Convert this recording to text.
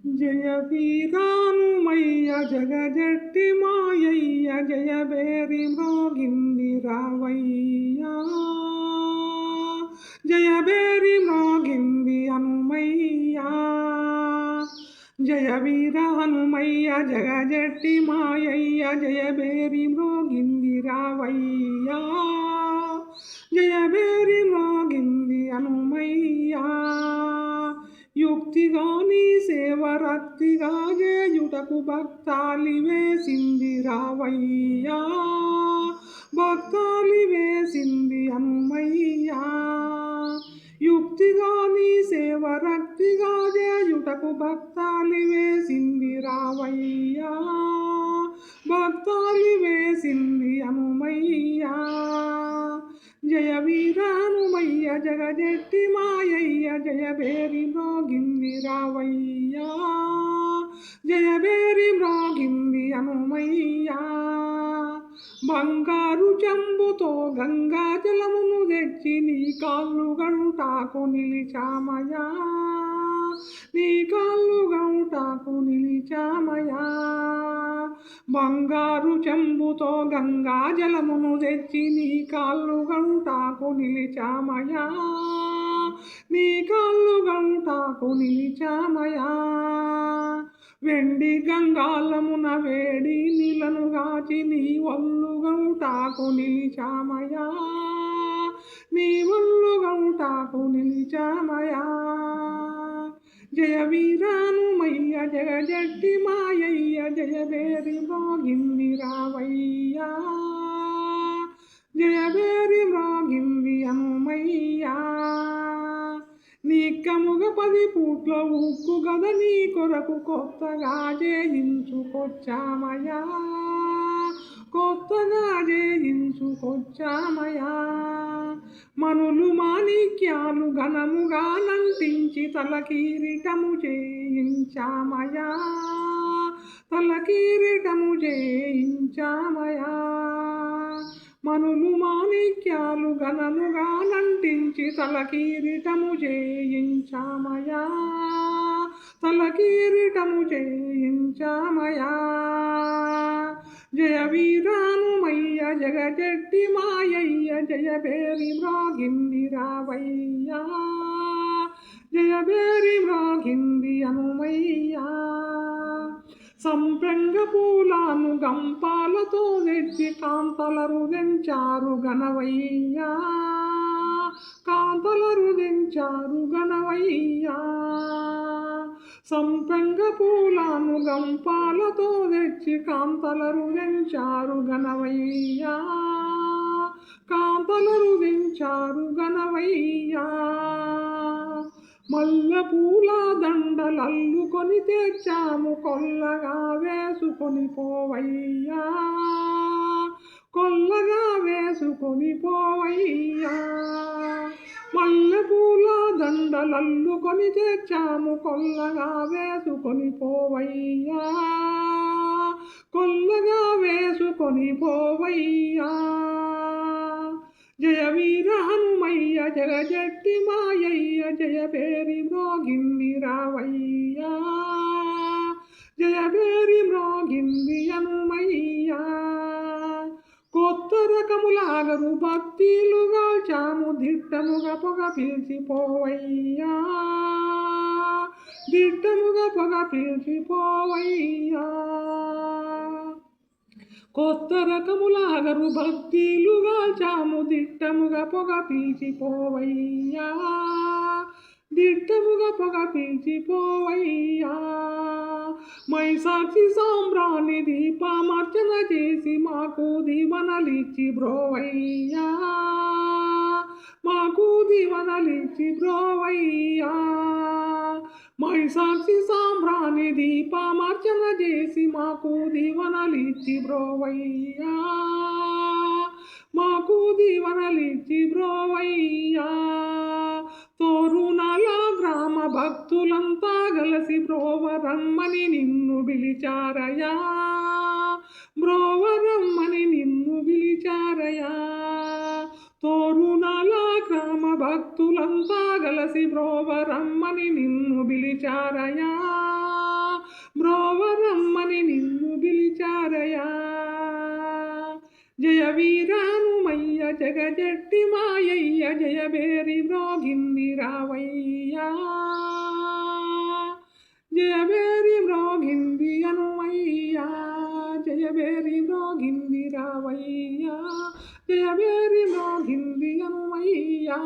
జయ వీరానుమయ్య జగజట్టి మాయయ్య జయ బేరి మ్రోగింది రావయ్యా జయ బేరి మ్రోగింది హనుమయ్యా జయ వీర హనుమయ్య జగజట్టి మాయయ్య జయ బేరి మ్రోగింది రావయ్యా జయ బేరి మ్రోగింది హనుమయ్యా యుక్తిగా నీ సేవ రక్తిగా చేయుటకు భక్తాలి వేసింది రావయ్యా భక్తాలి వేసింది హనుమయ్యా యుక్తిగా నీ సేవ రక్తిగా చేయుటకు భక్తాలి వేసింది రావయ్యా భక్తాలి వేసింది హనుమయ్యా జయ వీర హనుమయ్య జగజెట్టి మాయయ్య జయ బేరి మ్రోగింది రావయ్యా జయ బేరి మ్రోగింది హనుమయ్యా బంగారు చెంబుతో గంగా జలమును తెచ్చి నీ కాళ్ళు గంటాకు నిలిచామయా నీ కాళ్ళు గంటాకు నిలిచామయా బంగారు చెంబుతో గంగా జలమును తెచ్చి నీ కాళ్ళు గంటాకు నిలిచామయా నీ కాళ్ళు గంటాకు నిలిచామయా వెండి గంగాలమున వేడి నీళ్ళను గాచి నీ ఒళ్ళు గంటాకు నిలిచామయా నీ ఒళ్ళు గంటాకు నిలిచామయా జయ వీరానుమయ్య జగజట్టి మాయయ్య జయ బేరి మ్రోగింది రావయ్యా జయ బేరి మ్రోగింది హనుమయ్యా నీకముగ 10 పూట్ల ఉక్కు గద నీ కొరకు కొత్తగా చేయించుకొచ్చామయా కొత్తగా చేయించుకొచ్చామయా మనులు మాణిక్యాలు ఘనముగా నంటించి తలకిరీటము చేయించామయా తలకిరీటము చేయించామయా మనులు మాణిక్యాలు ఘనముగా నంటించి తలకిరీటము చేయించామయా తలకిరీటము చేయించామయా జయ వీరానుమయ్య జగజెట్టి మాయయ్య జయ బేరి మ్రోగింది రావయ్యా జయ బేరి మ్రోగింది హనుమయ్యా సంపెంగ పూలను గంపాలతో తెచ్చి కాంతలరు తెంచారు గణవయ్యా కాంతలరు తెంచారు గణవయ్యా సంపెంగ పూలను గంపాలతో తెచ్చి కాంతలరు తెంచారు గణవయ్యా కాంతలరు తెంచారు గణవయ్యా మల్ల పూల దండలల్లుకొని తెచ్చాము కొల్లగా వేసుకొని పోవయ్యా కొల్లగా వేసుకొని పోవయ్యా మల్ల పూల దండలల్లుకొని తెచ్చాము కొల్లగా వేసుకొని పోవయ్యా కొల్లగా వేసుకొని పోవయ్యా జయ వీర హనుమయ్య జగజట్టి మాయయ్య జయ బేరి మ్రోగింది రావయ్యా జయ బేరి మ్రోగింది హనుమయ్యా కొత్త రకములాగరు భక్తిలుగా చాము దిట్టముగా పొగ పిలిచిపోవయ్యా దిట్టముగా పొగ పిలిచిపోవయ్యా కొత్త రకములాగరు భక్తిలుగా చాము దిట్టముగా పొగ పీల్చిపోవయ్యా దిట్టముగా పొగ పీల్చిపోవయ్యా మైసాక్షి సాంబ్రాణి దీపమర్చన చేసి మాకు దీవనలిచ్చి బ్రోవయ్యా మాకు దీవనలిచ్చి బ్రోవయ్యా మైసాక్షి సాంబ్రాణి దీపమర్చన చేసి మాకు దీవనలిచ్చి బ్రోవయ్యా మాకు దీవనలిచ్చి బ్రోవయ్యా తోరునల గ్రామ భక్తులంతా గలసి బ్రోవరమ్మని నిన్ను పిలిచారయా బ్రోవరమ్మని నిన్ను పిలిచారయా తోరునల గ్రామ భక్తులంతా గలసి బ్రోవరమ్మని నిన్ను పిలిచారయా అని నిన్ను పిలిచారయా జయ వీరానుమయ్య జగజట్టి మాయయ్య జయబేరి మ్రోగింది రావయ్యా జయబేరి మ్రోగింది అనుమయ్యా జయబేరి మ్రోగింది రావయ్యా జయబేరి మ్రోగింది అనుమయ్యా